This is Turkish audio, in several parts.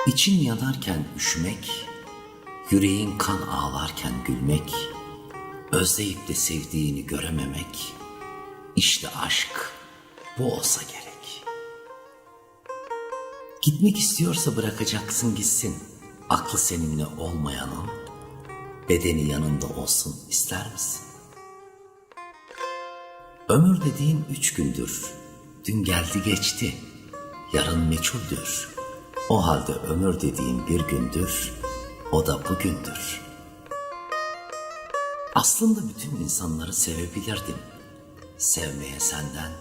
İçin yanarken üşümek, yüreğin kan ağlarken gülmek, özleyip de sevdiğini görememek, işte aşk bu olsa gerek. Gitmek istiyorsa bırakacaksın gitsin, aklı seninle olmayanın, bedeni yanında olsun ister misin? Ömür dediğin 3 gündür, dün geldi geçti, yarın meçhuldür. O halde ömür dediğin bir gündür, o da bugündür. Aslında bütün insanları sevebilirdim, sevmeye senden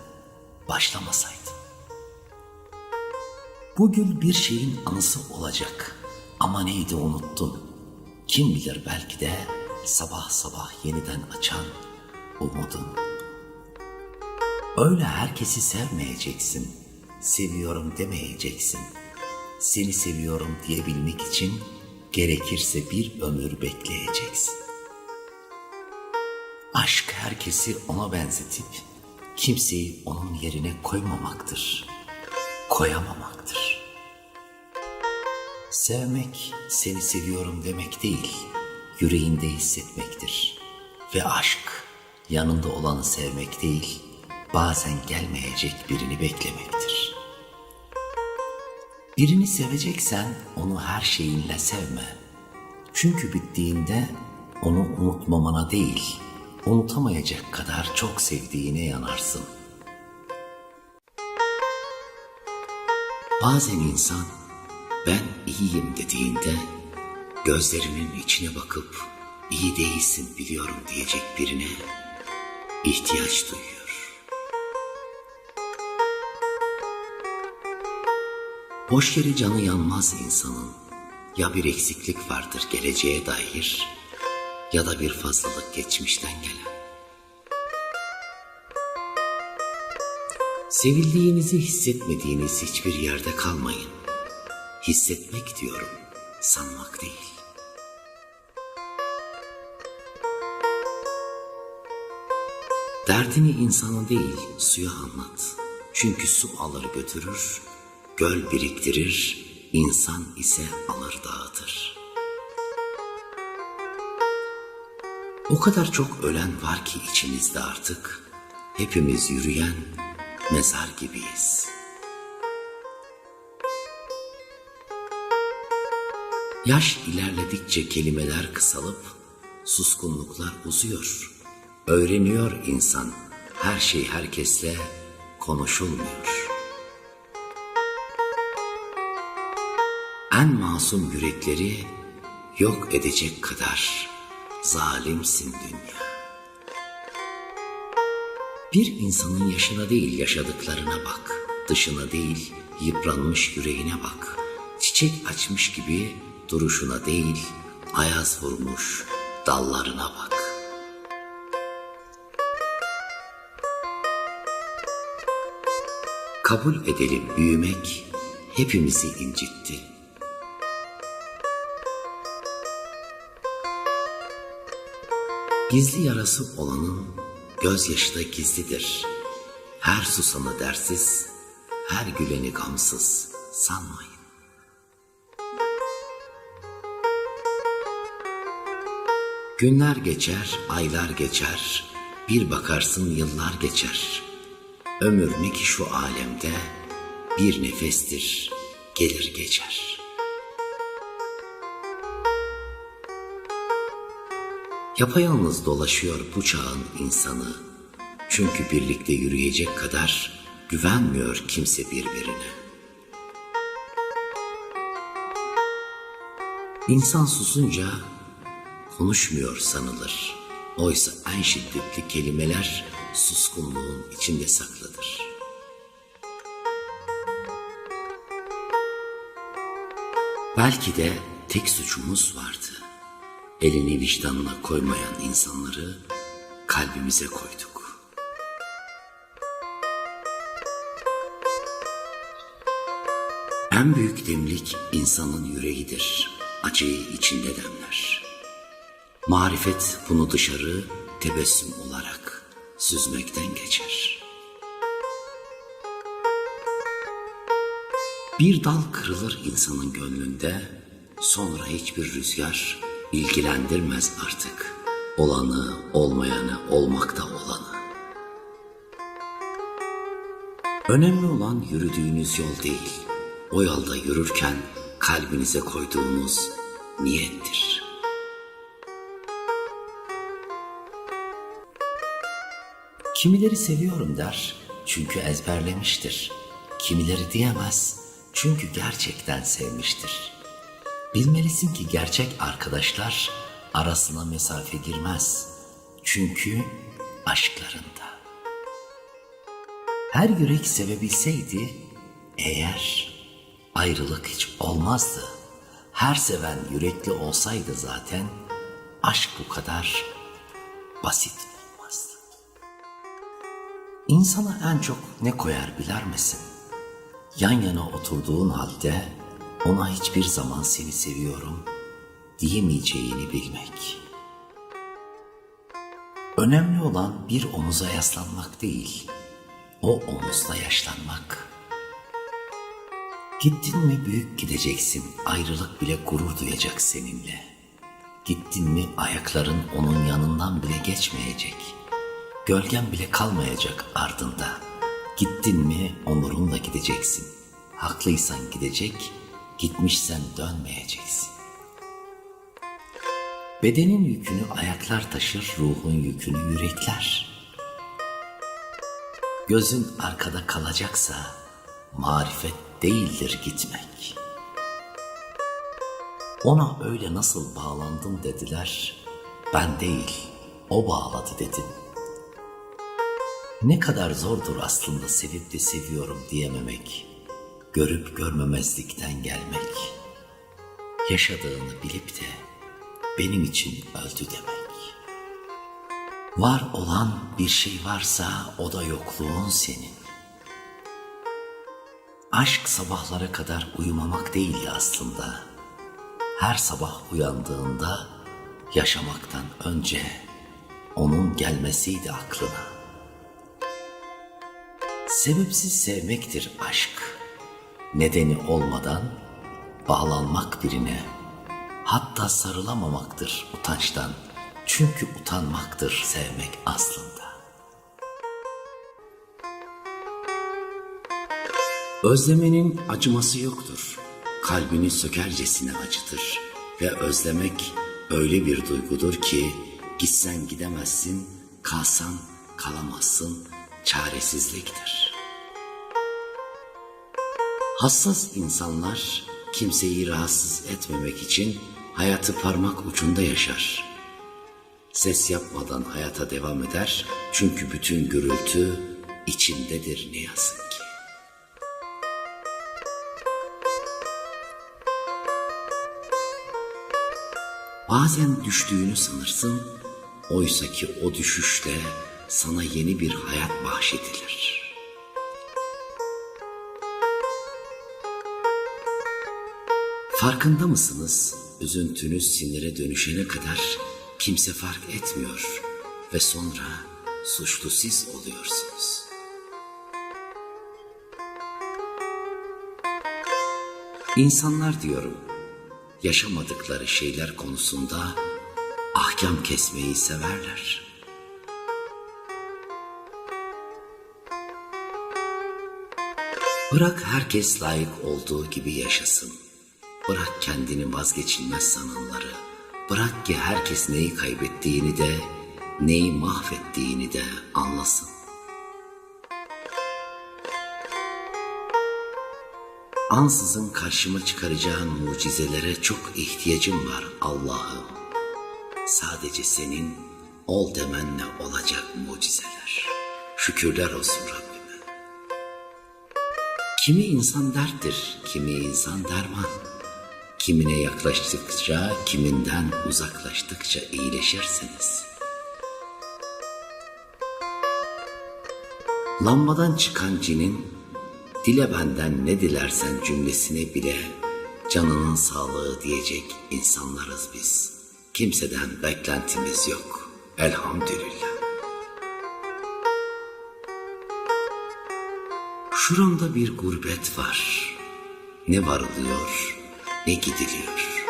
başlamasaydım. Bu gül bir şeyin anısı olacak, ama neydi unuttun. Kim bilir, belki de sabah sabah yeniden açan umudun. Öyle herkesi sevmeyeceksin, seviyorum demeyeceksin. Seni seviyorum diyebilmek için gerekirse bir ömür bekleyeceksin. Aşk herkesi ona benzetip kimseyi onun yerine koymamaktır, koyamamaktır. Sevmek seni seviyorum demek değil, yüreğinde hissetmektir. Ve aşk yanında olanı sevmek değil, bazen gelmeyecek birini beklemektir. Birini seveceksen onu her şeyinle sevme. Çünkü bittiğinde onu unutmamana değil, unutamayacak kadar çok sevdiğine yanarsın. Bazen insan ben iyiyim dediğinde gözlerinin içine bakıp iyi değilsin biliyorum diyecek birine ihtiyaç duyuyor. Boş yere canı yanmaz insanın. Ya bir eksiklik vardır geleceğe dair, ya da bir fazlalık geçmişten gelen. Sevildiğinizi hissetmediğiniz hiçbir yerde kalmayın. Hissetmek diyorum, sanmak değil. Derdini insana değil, suya anlat. Çünkü su alır götürür, göl biriktirir, insan ise alır dağıtır. O kadar çok ölen var ki içimizde artık, hepimiz yürüyen mezar gibiyiz. Yaş ilerledikçe kelimeler kısalıp, suskunluklar uzuyor. Öğreniyor insan, her şey herkesle konuşulmuyor. En masum yürekleri yok edecek kadar zalimsin dünya. Bir insanın yaşına değil yaşadıklarına bak, dışına değil yıpranmış yüreğine bak. Çiçek açmış gibi duruşuna değil ayaz vurmuş dallarına bak. Kabul edelim, büyümek hepimizi incitti. Gizli yarası olanın gözyaşı da gizlidir. Her susanı dersiz, her güleni gamsız sanmayın. Günler geçer, aylar geçer, bir bakarsın yıllar geçer. Ömür ne ki şu alemde, bir nefestir, gelir geçer. Yapayalnız dolaşıyor bu çağın insanı. Çünkü birlikte yürüyecek kadar güvenmiyor kimse birbirine. İnsan susunca konuşmuyor sanılır. Oysa en şiddetli kelimeler suskunluğun içinde saklıdır. Belki de tek suçumuz vardı. Elini vicdanına koymayan insanları kalbimize koyduk. En büyük demlik insanın yüreğidir. Acıyı içinde demler. Marifet bunu dışarı tebessüm olarak süzmekten geçer. Bir dal kırılır insanın gönlünde, sonra hiçbir rüzgar ilgilendirmez artık olanı, olmayanı, olmakta olanı. Önemli olan yürüdüğünüz yol değil, o yolda yürürken kalbinize koyduğunuz niyettir. Kimileri seviyorum der çünkü ezberlemiştir. Kimileri diyemez çünkü gerçekten sevmiştir. Bilmelisin ki gerçek arkadaşlar arasına mesafe girmez. Çünkü aşklarında. Her yürek sevebilseydi eğer ayrılık hiç olmazdı. Her seven yürekli olsaydı zaten aşk bu kadar basit olmazdı. İnsana en çok ne koyar bilir misin? Yan yana oturduğun halde ona hiçbir zaman seni seviyorum diyemeyeceğini bilmek. Önemli olan bir omuza yaslanmak değil, o omuzla yaşlanmak. Gittin mi büyük gideceksin, ayrılık bile gurur duyacak seninle. Gittin mi ayakların onun yanından bile geçmeyecek. Gölgen bile kalmayacak ardında. Gittin mi onurunla gideceksin. Haklıysan gidecek, gitmişsen dönmeyeceksin. Bedenin yükünü ayaklar taşır, ruhun yükünü yürekler. Gözün arkada kalacaksa marifet değildir gitmek. Ona öyle nasıl bağlandın dediler, ben değil, o bağladı dedim. Ne kadar zordur aslında sevip de seviyorum diyememek, görüp görmemezlikten gelmek. Yaşadığını bilip de benim için öldü demek. Var olan bir şey varsa o da yokluğun senin. Aşk sabahlara kadar uyumamak değildi aslında. Her sabah uyandığında yaşamaktan önce onun gelmesiydi aklına. Sebepsiz sevmektir aşk. Nedeni olmadan bağlanmak birine. Hatta sarılamamaktır utançtan. Çünkü utanmaktır sevmek aslında. Özlemenin acıması yoktur. Kalbini sökercesine acıtır. Ve özlemek öyle bir duygudur ki gitsen gidemezsin, kalsan kalamazsın, çaresizliktir. Hassas insanlar kimseyi rahatsız etmemek için hayatı parmak ucunda yaşar. Ses yapmadan hayata devam eder çünkü bütün gürültü içindedir ne yazık ki. Bazen düştüğünü sanırsın, oysa ki o düşüşle sana yeni bir hayat bahşedilir. Farkında mısınız? Üzüntünüz sinire dönüşene kadar kimse fark etmiyor ve sonra suçlu siz oluyorsunuz. İnsanlar diyorum, yaşamadıkları şeyler konusunda ahkam kesmeyi severler. Bırak herkes layık olduğu gibi yaşasın. Bırak kendini vazgeçilmez sananları. Bırak ki herkes neyi kaybettiğini de, neyi mahvettiğini de anlasın. Ansızın karşıma çıkaracağın mucizelere çok ihtiyacım var Allah'ım. Sadece senin ol demenle olacak mucizeler. Şükürler olsun Rabbime. Kimi insan derttir, kimi insan derman. Kimine yaklaştıkça, kiminden uzaklaştıkça iyileşirsiniz. Lambadan çıkan cinin, dile benden ne dilersen cümlesine bile canının sağlığı diyecek insanlarız biz. Kimseden beklentimiz yok. Elhamdülillah. Şuramda bir gurbet var. Ne varılıyor, ne gidiliyor.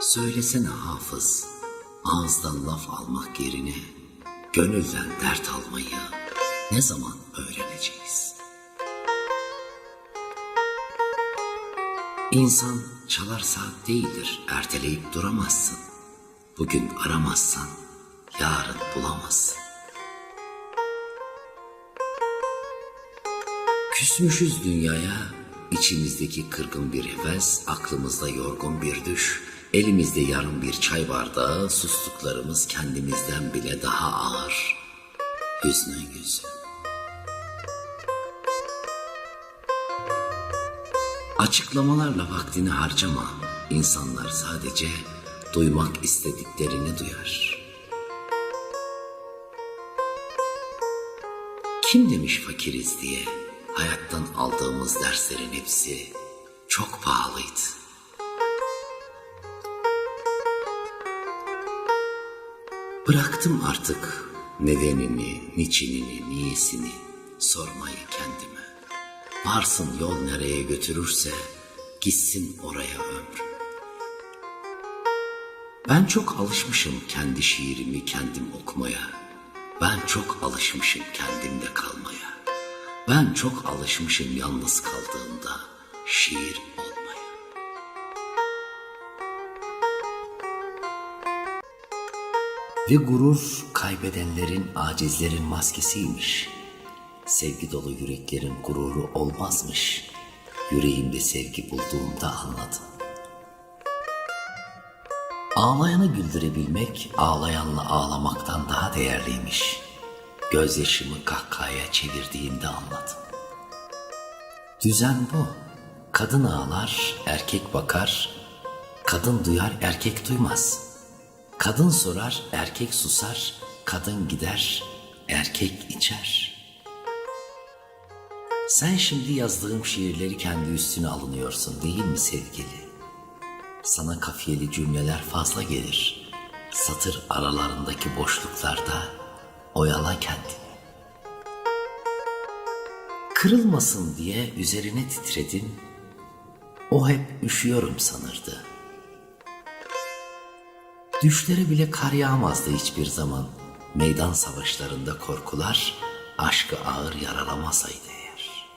Söylesene Hafız, ağızdan laf almak yerine gönülden dert almayı ne zaman öğreneceğiz? İnsan çalar saat değildir, erteleyip duramazsın. Bugün aramazsan yarın bulamazsın. Küsmüşüz dünyaya, içimizdeki kırgın bir heves, aklımızda yorgun bir düş, elimizde yarım bir çay bardağı, sustuklarımız kendimizden bile daha ağır. Hüznün yüzü. Açıklamalarla vaktini harcama. İnsanlar sadece duymak istediklerini duyar. Kim demiş fakiriz diye? Hayattan aldığımız derslerin hepsi çok pahalıydı. Bıraktım artık nedenini, niçinini, niyesini sormayı kendime. Varsın yol nereye götürürse gitsin oraya ömrüm. Ben çok alışmışım kendi şiirimi kendim okumaya. Ben çok alışmışım kendimde kalmaya. Ben çok alışmışım yalnız kaldığımda şiir olmaya. Ve gurur kaybedenlerin, acizlerin maskesiymiş. Sevgi dolu yüreklerin gururu olmazmış. Yüreğimde sevgi bulduğumda anladım. Ağlayanı güldürebilmek, ağlayanla ağlamaktan daha değerliymiş. Gözyaşımı kahkahaya çevirdiğimde anladım. Düzen bu. Kadın ağlar, erkek bakar. Kadın duyar, erkek duymaz. Kadın sorar, erkek susar. Kadın gider, erkek içer. Sen şimdi yazdığım şiirleri kendi üstüne alınıyorsun değil mi sevgili? Sana kafiyeli cümleler fazla gelir. Satır aralarındaki boşluklarda oyala kendini. Kırılmasın diye üzerine titredin. O hep üşüyorum sanırdı. Düşlere bile kar yağmazdı hiçbir zaman. Meydan savaşlarında korkular aşkı ağır yaralamasaydı eğer.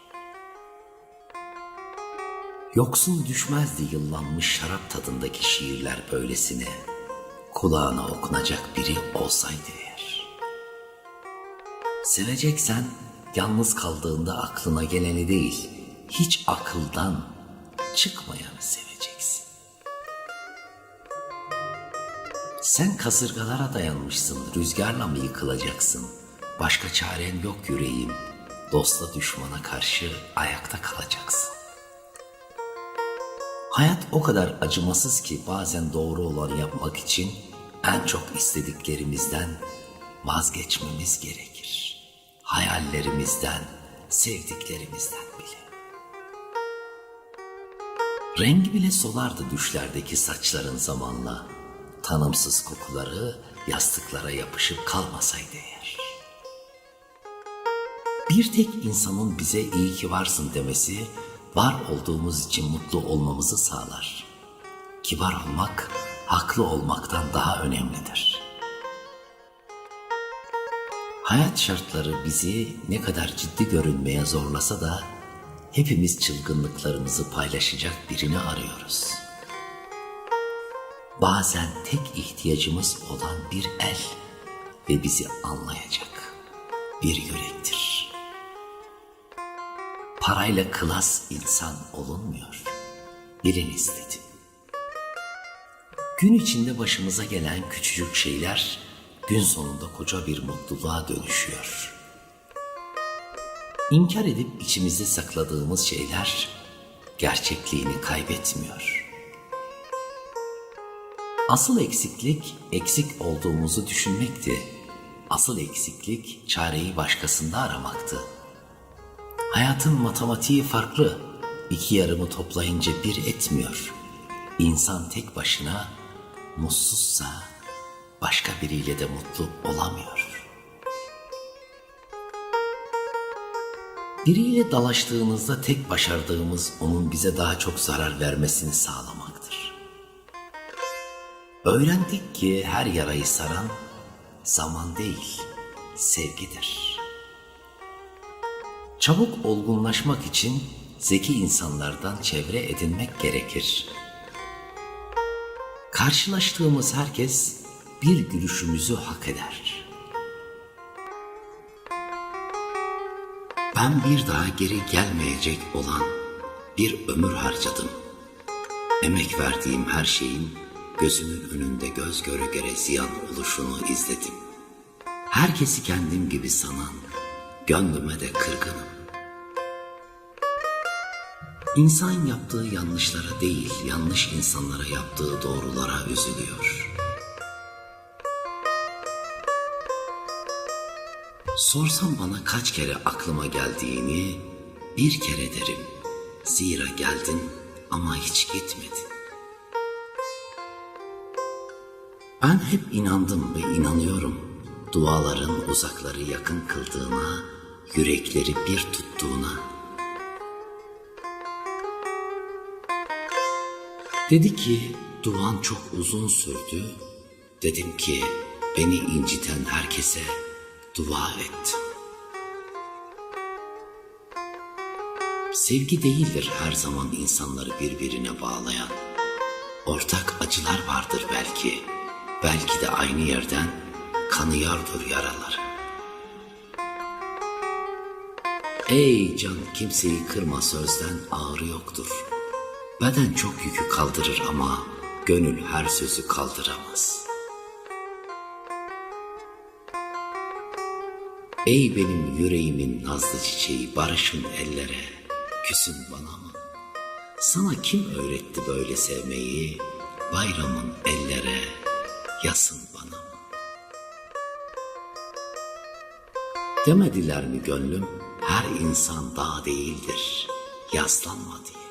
Yoksul düşmezdi yıllanmış şarap tadındaki şiirler böylesine. Kulağına okunacak biri olsaydı eğer. Seveceksen yalnız kaldığında aklına geleni değil, hiç akıldan çıkmayanı seveceksin. Sen kasırgalara dayanmışsın, rüzgarla mı yıkılacaksın? Başka çaren yok yüreğim, dostla düşmana karşı ayakta kalacaksın. Hayat o kadar acımasız ki bazen doğru olanı yapmak için en çok istediklerimizden vazgeçmemiz gerekir. Hayallerimizden, sevdiklerimizden bile. Rengi bile solardı düşlerdeki saçların zamanla. Tanımsız kokuları yastıklara yapışıp kalmasaydı eğer. Bir tek insanın bize iyi ki varsın demesi, var olduğumuz için mutlu olmamızı sağlar. Kibar olmak, haklı olmaktan daha önemlidir. Hayat şartları bizi ne kadar ciddi görünmeye zorlasa da, hepimiz çılgınlıklarımızı paylaşacak birini arıyoruz. Bazen tek ihtiyacımız olan bir el ve bizi anlayacak bir yürektir. Parayla klas insan olunmuyor. Biliniz dedim. Gün içinde başımıza gelen küçücük şeyler gün sonunda koca bir mutluluğa dönüşüyor. İnkar edip içimizde sakladığımız şeyler gerçekliğini kaybetmiyor. Asıl eksiklik eksik olduğumuzu düşünmekti. Asıl eksiklik çareyi başkasında aramaktı. Hayatın matematiği farklı. İki yarımı toplayınca bir etmiyor. İnsan tek başına mutsuzsa başka biriyle de mutlu olamıyor. Biriyle dalaştığımızda tek başardığımız onun bize daha çok zarar vermesini sağlamaktır. Öğrendik ki her yarayı saran zaman değil, sevgidir. Çabuk olgunlaşmak için zeki insanlardan çevre edinmek gerekir. Karşılaştığımız herkes bir gülüşümüzü hak eder. Ben bir daha geri gelmeyecek olan bir ömür harcadım. Emek verdiğim her şeyin gözümün önünde göz göre göre ziyan oluşunu izledim. Herkesi kendim gibi sanan, gönlüme de kırgınım. İnsan yaptığı yanlışlara değil, yanlış insanlara yaptığı doğrulara üzülüyor. Sorsam bana kaç kere aklıma geldiğini, bir kere derim. Zira geldin ama hiç gitmedin. Ben hep inandım ve inanıyorum. Duaların uzakları yakın kıldığına, yürekleri bir tuttuğuna. Dedi ki duan çok uzun sürdü. Dedim ki beni inciten herkese dua et. Sevgi değildir her zaman insanları birbirine bağlayan. Ortak acılar vardır belki. Belki de aynı yerden kanıyordur yaraları. Ey can, kimseyi kırma, sözden ağrı yoktur. Beden çok yükü kaldırır ama gönül her sözü kaldıramaz. Ey benim yüreğimin nazlı çiçeği, barışın ellere, küsün bana mı? Sana kim öğretti böyle sevmeyi, bayramın ellere, yasın bana mı? Demediler mi gönlüm, her insan dağ değildir, yaslanma diye.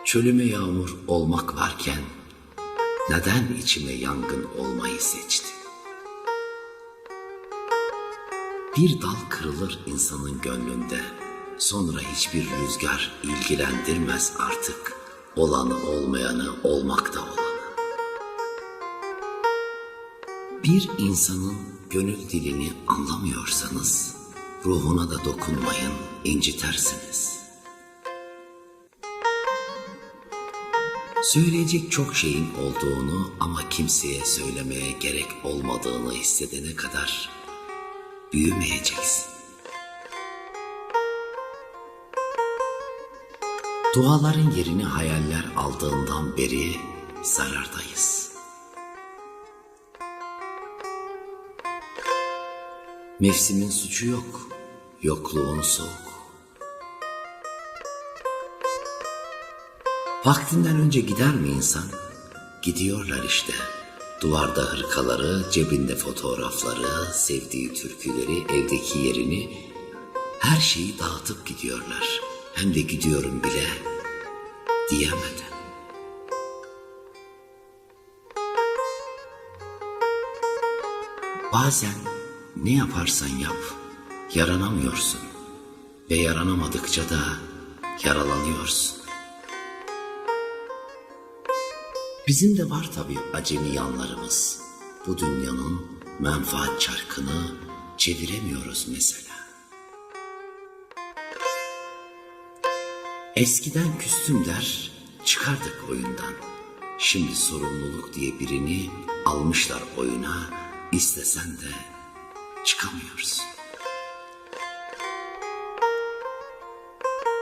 Çölüme yağmur olmak varken, neden içime yangın olmayı seçti? Bir dal kırılır insanın gönlünde, sonra hiçbir rüzgar ilgilendirmez artık, olanı olmayanı, olmakta olanı. Bir insanın gönül dilini anlamıyorsanız, ruhuna da dokunmayın, incitersiniz. Söyleyecek çok şeyin olduğunu ama kimseye söylemeye gerek olmadığını hissedene kadar büyümeyeceksin. Duaların yerini hayaller aldığından beri zarardayız. Mevsimin suçu yok, yokluğun soğuk. Vaktinden önce gider mi insan? Gidiyorlar işte. Duvarda hırkaları, cebinde fotoğrafları, sevdiği türküleri, evdeki yerini, her şeyi dağıtıp gidiyorlar. Hem de gidiyorum bile diyemeden. Bazen ne yaparsan yap, yaranamıyorsun. Ve yaranamadıkça da yaralanıyorsun. Bizim de var tabii acemi yanlarımız. Bu dünyanın menfaat çarkını çeviremiyoruz mesela. Eskiden küstüm der, çıkardık oyundan. Şimdi sorumluluk diye birini almışlar oyuna, istesen de çıkamıyoruz.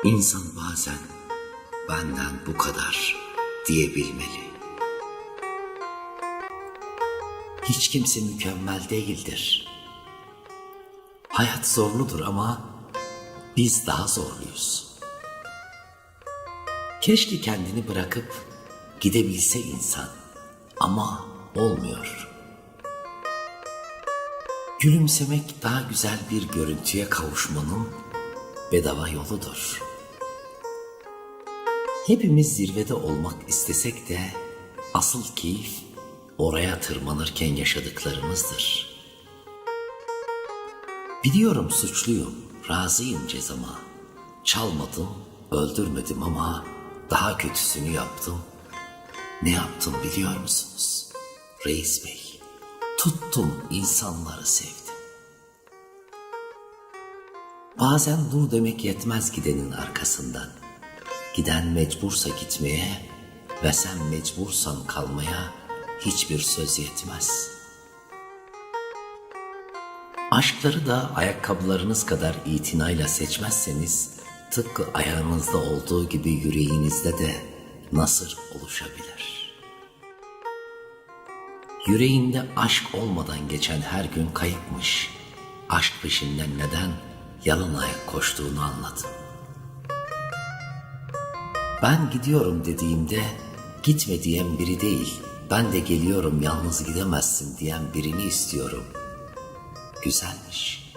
İnsan bazen benden bu kadar diyebilmeli. Hiç kimse mükemmel değildir. Hayat zorludur ama biz daha zorluyuz. Keşke kendini bırakıp gidebilse insan ama olmuyor. Gülümsemek daha güzel bir görüntüye kavuşmanın bedava yoludur. Hepimiz zirvede olmak istesek de asıl keyif oraya tırmanırken yaşadıklarımızdır. Biliyorum suçluyum, razıyım cezama. Çalmadım, öldürmedim ama daha kötüsünü yaptım. Ne yaptım biliyor musunuz? Reis Bey, tuttum insanları sevdim. Bazen dur demek yetmez gidenin arkasından. Giden mecbursa gitmeye ve sen mecbursan kalmaya hiçbir söz yetmez. Aşkları da ayakkabılarınız kadar itinayla seçmezseniz tıpkı ayağınızda olduğu gibi yüreğinizde de nasır oluşabilir. Yüreğinde aşk olmadan geçen her gün kayıpmış. Aşk peşinden neden yalın ayak koştuğunu anladım. Ben gidiyorum dediğimde gitme diyen biri değil, ben de geliyorum yalnız gidemezsin diyen birini istiyorum. Güzelmiş.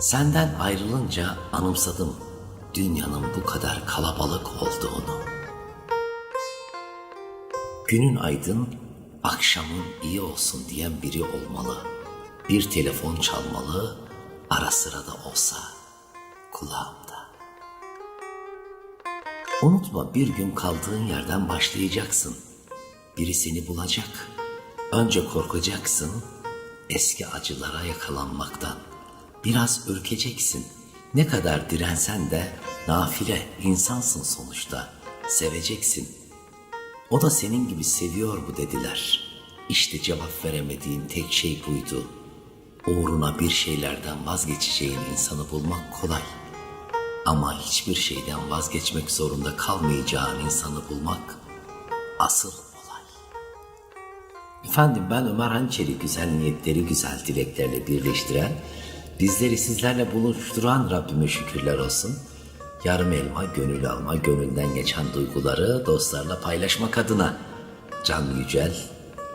Senden ayrılınca anımsadım dünyanın bu kadar kalabalık olduğunu. Günün aydın, akşamın iyi olsun diyen biri olmalı. Bir telefon çalmalı, ara sıra da olsa kulağımda. Unutma, bir gün kaldığın yerden başlayacaksın. Biri seni bulacak. Önce korkacaksın, eski acılara yakalanmaktan. Biraz ürkeceksin. Ne kadar dirensen de nafile insansın sonuçta. Seveceksin. O da senin gibi seviyor bu dediler. İşte cevap veremediğin tek şey buydu. Uğruna bir şeylerden vazgeçeceğin insanı bulmak kolay. Ama hiçbir şeyden vazgeçmek zorunda kalmayacağın insanı bulmak asıl olay. Efendim, ben Ömer Hançeri, güzel niyetleri güzel dileklerle birleştiren, bizleri sizlerle buluşturan Rabbime şükürler olsun. Yarım elma gönül alma, gönülden geçen duyguları dostlarla paylaşmak adına. Can Yücel,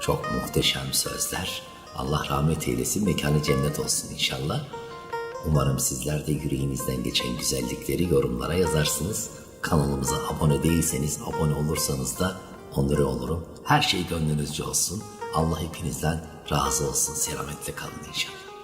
çok muhteşem sözler. Allah rahmet eylesin, mekanı cennet olsun inşallah. Umarım sizler de yüreğinizden geçen güzellikleri yorumlara yazarsınız. Kanalımıza abone değilseniz abone olursanız da onur olurum. Her şey gönlünüzce olsun. Allah hepinizden razı olsun. Selametle kalın inşallah.